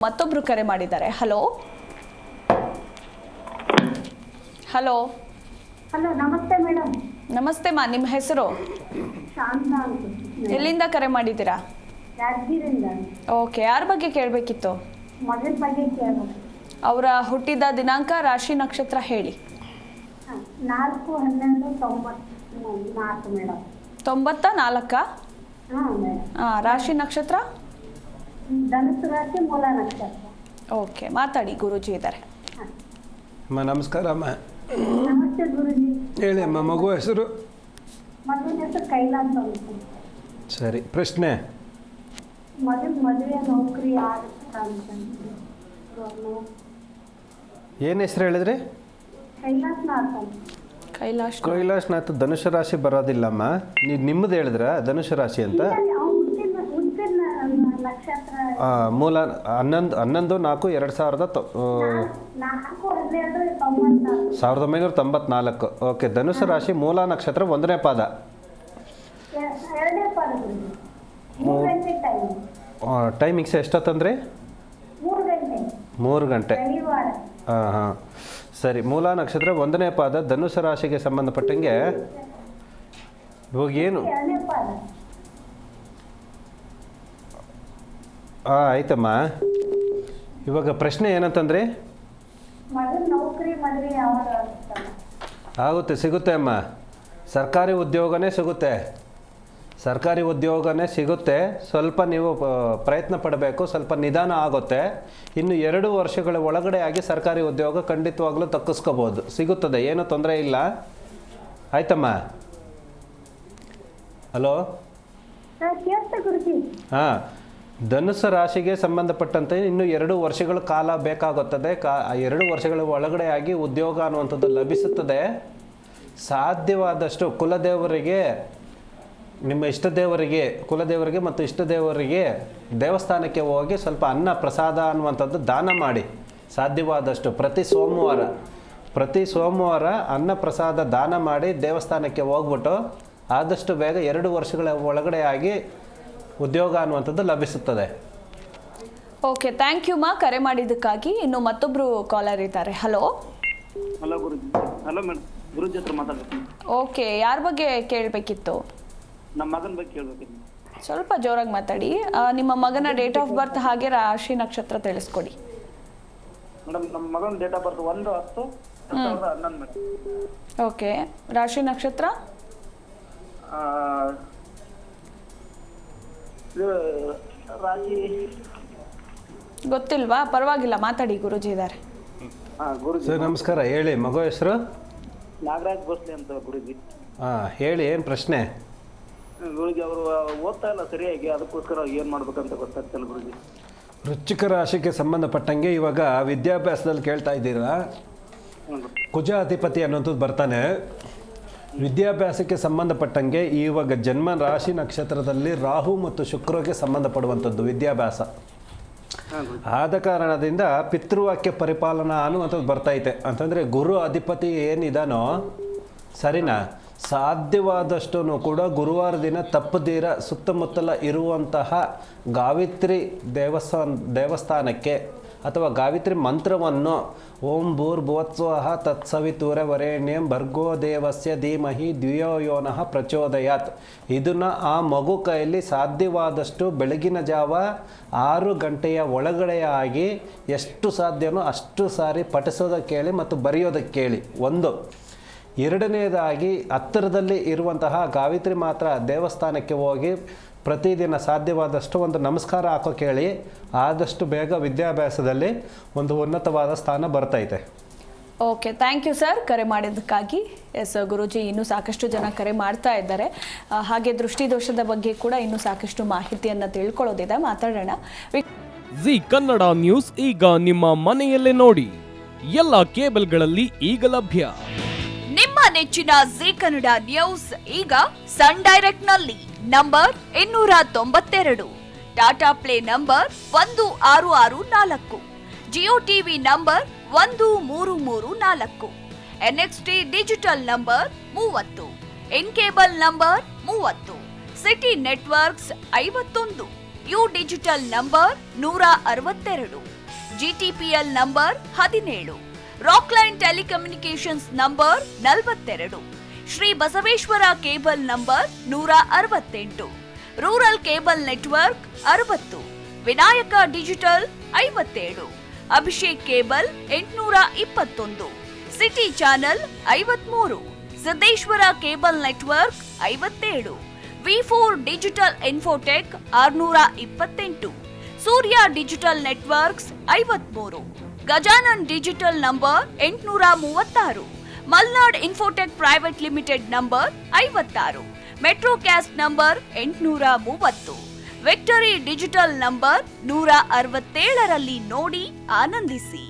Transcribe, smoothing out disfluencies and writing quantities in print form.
ಮತ್ತೊಬ್ರು ಕರೆ ಮಾಡಿದ್ದಾರೆ. ಹಲೋ ಹಲೋ ಹಲೋ, ನಮಸ್ತೆ ಮೇಡಮ್. ನಮಸ್ತೆ ಮಾ, ನಿಮ್ಮ ಹೆಸರು? ಶಾಂತ ಅಂತ. ಎಲ್ಲಿಂದ ಕರೆ ಮಾಡಿದ್ದೀರಾ? ಯಾದಗಿರಿಯಿಂದ. ಓಕೆ, ಯಾರ ಬಗ್ಗೆ ಕೇಳಬೇಕಿತ್ತು? ಮಗನ ಬಗ್ಗೆ ಕೇಳಬೇಕು. ಅವರ ಹುಟ್ಟಿದ ದಿನಾಂಕ, ರಾಶಿ, ನಕ್ಷತ್ರ ಹೇಳಿ. 4/11/94 ಮೇಡಮ್. 94? ಹಾಂ ಮೇಡಮ್. ರಾಶಿ, ನಕ್ಷತ್ರ? ಧನುಸು ರಾಶಿ, ಮೂಲ ನಕ್ಷತ್ರ. ಓಕೆ, ಮಾತಾಡಿ, ಗುರೂಜಿ ಇದ್ದಾರೆ. ಅಮ್ಮ ನಮಸ್ಕಾರ ಅಮ್ಮ. ನಮಸ್ತೆ ಗುರುಜಿ. ಹೇಳಿ ಅಮ್ಮ, ಮಗು ಹೆಸರು? ಮಗನ ಹೆಸರು ಕೈಲಾಸ ಅಂತ. ಸರಿ, ಪ್ರಶ್ನೆ? ಮಗನ ಮದುವೆ ನೌಕರಿ ಆಗುತ್ತಾ ಅಂತ. ಏನು ಹೆಸರು ಹೇಳಿದ್ರಿ? ಕೈಲಾಸನಾಥ್ ಅಂತ. ಕೈಲಾಸನಾಥ್ ಧನುಷ ರಾಶಿ ಬರೋದಿಲ್ಲಮ್ಮ. ನಿಮ್ಮದು ಹೇಳಿದ್ರ ಧನುಷ ರಾಶಿ ಅಂತ? ನಕ್ಷತ್ರ ಮೂಲ 11/4/2000 1994. ಓಕೆ, ಧನುಷ ರಾಶಿ, ಮೂಲ ನಕ್ಷತ್ರ, 1ನೇ ಪಾದ. 2ನೇ ಪಾದ. 3 ಗಂಟೆ ಟೈಮ್. ಟೈಮಿಂಗ್ಸ್ ಎಷ್ಟೊತ್ತಂದ್ರಿ? 3 ಗಂಟೆ. 3 ಗಂಟೆ. ರವಿವಾರ. ಹಾಂ ಸರಿ, ಮೂಲ ನಕ್ಷತ್ರ, 1ನೇ ಪಾದ, ಧನುಷ ರಾಶಿಗೆ ಸಂಬಂಧಪಟ್ಟಂಗೆ ಇವಾಗ ಏನು? 2ನೇ ಪಾದ. ಆಯ್ತಮ್ಮ. ಇವಾಗ ಪ್ರಶ್ನೆ ಏನಂತಂದ್ರೆ, ಮಗನ ನೌಕರಿ ಮದುವೆ ಯಾವಾಗ ಆಗುತ್ತಲ್ಲ? ಸಿಗುತ್ತೆ ಅಮ್ಮ. ಸರ್ಕಾರಿ ಉದ್ಯೋಗನೇ ಸಿಗುತ್ತೆ. ಸ್ವಲ್ಪ ನೀವು ಪ್ರಯತ್ನ ಪಡಬೇಕು, ಸ್ವಲ್ಪ ನಿಧಾನ ಆಗುತ್ತೆ. ಇನ್ನು 2 ವರ್ಷಗಳ ಒಳಗಡೆ ಆಗಿ ಸರ್ಕಾರಿ ಉದ್ಯೋಗ ಖಂಡಿತವಾಗ್ಲೂ ತಕ್ಕಿಸ್ಕೋಬೋದು, ಸಿಗುತ್ತದೆ, ಏನೂ ತೊಂದರೆ ಇಲ್ಲ. ಆಯ್ತಮ್ಮ. ಹಲೋ. ಹಾಂ, ಧನುಸ್ಸು ರಾಶಿಗೆ ಸಂಬಂಧಪಟ್ಟಂತೆ ಇನ್ನು 2 ವರ್ಷಗಳ ಕಾಲ ಬೇಕಾಗುತ್ತದೆ. 2 ವರ್ಷಗಳ ಒಳಗಡೆ ಆಗಿ ಉದ್ಯೋಗ ಅನ್ನುವಂಥದ್ದು ಲಭಿಸುತ್ತದೆ. ಸಾಧ್ಯವಾದಷ್ಟು ಕುಲದೇವರಿಗೆ, ನಿಮ್ಮ ಇಷ್ಟದೇವರಿಗೆ, ಕುಲದೇವರಿಗೆ ಮತ್ತು ಇಷ್ಟದೇವರಿಗೆ ದೇವಸ್ಥಾನಕ್ಕೆ ಹೋಗಿ ಸ್ವಲ್ಪ ಅನ್ನ ಪ್ರಸಾದ ಅನ್ನುವಂಥದ್ದು ದಾನ ಮಾಡಿ. ಸಾಧ್ಯವಾದಷ್ಟು ಪ್ರತಿ ಸೋಮವಾರ ಅನ್ನ ಪ್ರಸಾದ ದಾನ ಮಾಡಿ ದೇವಸ್ಥಾನಕ್ಕೆ ಹೋಗ್ಬಿಟ್ಟು ಆದಷ್ಟು ಬೇಗ 2 ವರ್ಷಗಳ ಒಳಗಡೆ ಆಗಿ ಉದ್ಯೋಗ ಅನ್ನುವಂಥದ್ದು ಲಭಿಸುತ್ತದೆ. ಓಕೆ, ಥ್ಯಾಂಕ್ ಯು ಮಾ, ಕರೆ ಮಾಡಿದ್ದಕ್ಕಾಗಿ. ಇನ್ನು ಮತ್ತೊಬ್ರು ಕಾಲರ್ ಇದ್ದಾರೆ. ಹಲೋ. ಹಲೋ ಗುರುಜಿ. ಹಲೋ ಮೇಡಮ್, ಗುರುಜಿ ಹತ್ರ ಮಾತಾಡ್ತೀನಿ. ಓಕೆ, ಯಾರ ಬಗ್ಗೆ ಕೇಳಬೇಕಿತ್ತು? ನಮ್ಮ ಮಗನ ಬಗ್ಗೆ ಕೇಳಬೇಕಿತ್ತು. ಸ್ವಲ್ಪ ಜೋರಾಗಿ ಮಾತಾಡಿ. ನಿಮ್ಮ ಮಗನ ಡೇಟ್ ಆಫ್ ಬರ್ತ್ ಹಾಗೆ ರಾಶಿ, ನಕ್ಷತ್ರ ತಿಳಿಸ್ಕೊಡಿ. ಮೇಡಮ್, ನಮ್ಮ ಮಗನ date of birth 1/10/2011 madam. Okay, ರಾಶಿ, ನಕ್ಷತ್ರ? ರಾಶಿ ಗೊತ್ತಿಲ್ವಾ? ಪರವಾಗಿಲ್ಲ, ಮಾತಾಡಿ, ಗುರೂಜಿ ಇದ್ದಾರೆ. ಗುರುಜಿ ಸರ್ ನಮಸ್ಕಾರ, ಹೇಳಿ. ಮಗು ಹೆಸರು? ನಾಗರಾಜ್ ಭೋಸ್ಲೆ ಅಂತ ಗುರುಜಿ. ಹೇಳಿ, ಏನು ಪ್ರಶ್ನೆ? ಗುರುಜಿ, ಅವರು ಓದ್ತಾ ಇಲ್ಲ ಸರಿಯಾಗಿ, ಅದಕ್ಕೋಸ್ಕರ ಏನು ಮಾಡ್ಬೇಕಂತ ಗೊತ್ತಾಗ್ತಿಲ್ಲ ಗುರುಜಿ. ವೃಶ್ಚಿಕ ರಾಶಿಗೆ ಸಂಬಂಧಪಟ್ಟಂಗೆ ಇವಾಗ ವಿದ್ಯಾಭ್ಯಾಸದಲ್ಲಿ ಕೇಳ್ತಾ ಇದ್ದೀರಾ. ಕುಜ ಅಧಿಪತಿ ಅನ್ನೋಂಥದ್ದು ಬರ್ತಾನೆ. ವಿದ್ಯಾಭ್ಯಾಸಕ್ಕೆ ಸಂಬಂಧಪಟ್ಟಂಗೆ ಇವಾಗ ಜನ್ಮ ರಾಶಿ ನಕ್ಷತ್ರದಲ್ಲಿ ರಾಹು ಮತ್ತು ಶುಕ್ರಗೆ ಸಂಬಂಧಪಡುವಂಥದ್ದು ವಿದ್ಯಾಭ್ಯಾಸ. ಆದ ಕಾರಣದಿಂದ ಪಿತೃವಾಕ್ಯ ಪರಿಪಾಲನಾ ಅನ್ನುವಂಥದ್ದು ಬರ್ತೈತೆ. ಅಂತಂದರೆ ಗುರು ಅಧಿಪತಿ ಏನಿದಾನೋ, ಸರಿನಾ, ಸಾಧ್ಯವಾದಷ್ಟು ಕೂಡ ಗುರುವಾರ ದಿನ ತಪ್ಪದೀರ ಸುತ್ತಮುತ್ತಲ ಇರುವಂತಹ ಗಾಯತ್ರಿ ದೇವಸ್ಥಾನಕ್ಕೆ ಅಥವಾ ಗಾಯತ್ರಿ ಮಂತ್ರವನ್ನು ಓಂ ಭೂರ್ಭುವತ್ಸ್ವಃ ತತ್ಸವಿತುರ್ವರೆಣ್ಯಂ ಭರ್ಗೋ ದೇವಸ್ಯ ಧೀಮಹಿ ಧಿಯೋ ಯೋ ನಃ ಪ್ರಚೋದಯಾತ್, ಇದನ್ನು ಆ ಮಗು ಕೈಯಲ್ಲಿ ಸಾಧ್ಯವಾದಷ್ಟು ಬೆಳಗಿನ ಜಾವ 6 ಗಂಟೆಯ ಒಳಗಡೆ ಆಗಿ ಎಷ್ಟು ಸಾಧ್ಯನೋ ಅಷ್ಟು ಸಾರಿ ಪಠಿಸೋದಕ್ಕೆ ಕೇಳಿ ಮತ್ತು ಬರೆಯೋದಕ್ಕೆ ಕೇಳಿ. 1. 2ನೇದಾಗಿ ಹತ್ತಿರದಲ್ಲಿ ಇರುವಂತಹ ಗಾಯತ್ರಿ ಮಾತ್ರ ದೇವಸ್ಥಾನಕ್ಕೆ ಹೋಗಿ ಪ್ರತಿದಿನ ಸಾಧ್ಯವಾದಷ್ಟು ಒಂದು ನಮಸ್ಕಾರ ಹಾಕೋ ಕೇಳಿ. ಆದಷ್ಟು ಬೇಗ ವಿದ್ಯಾಭ್ಯಾಸದಲ್ಲಿ ಒಂದು ಉನ್ನತವಾದ ಸ್ಥಾನ ಬರ್ತೈತೆ. ಓಕೆ, ಥ್ಯಾಂಕ್ ಯು ಸರ್, ಕರೆ ಮಾಡಿದ್ದಕ್ಕಾಗಿ. ಎಸ್ ಗುರೂಜಿ, ಇನ್ನೂ ಸಾಕಷ್ಟು ಜನ ಕರೆ ಮಾಡ್ತಾ ಇದ್ದಾರೆ. ಹಾಗೆ ದೃಷ್ಟಿದೋಷದ ಬಗ್ಗೆ ಕೂಡ ಇನ್ನೂ ಸಾಕಷ್ಟು ಮಾಹಿತಿಯನ್ನು ತಿಳ್ಕೊಳ್ಳೋದಿದೆ, ಮಾತಾಡೋಣ. ಜಿ ಕನ್ನಡ ನ್ಯೂಸ್ ಈಗ ನಿಮ್ಮ ಮನೆಯಲ್ಲೇ ನೋಡಿ. ಎಲ್ಲ ಕೇಬಲ್ಗಳಲ್ಲಿ ಈಗ ಲಭ್ಯ. ನಿಮ್ಮ ನೆಚ್ಚಿನ ಜಿ ಕನ್ನಡ ನ್ಯೂಸ್ ಈಗ ಸನ್ ಡೈರೆಕ್ಟ್ ನಲ್ಲಿ number 292, Tata play number 1664, Jio TV number 1334, NXT digital number 30, in cable number 30, city networks 51, U digital number 162. GTPL number 17, Rockline telecommunications number 42, Shri Basaveshwara cable number 168, rural cable network 60, Vinayaka digital 57, Abhishek cable 821, city channel 53, Siddeshwara cable network 57, ವಿ4 digital infotech 628, Surya digital networks 53, Gajanan digital number 836, Malnad infotech private limited number 56, Metrocast number 830, victory digital number 167ರಲ್ಲಿ ನೋಡಿ ಆನಂದಿಸಿ.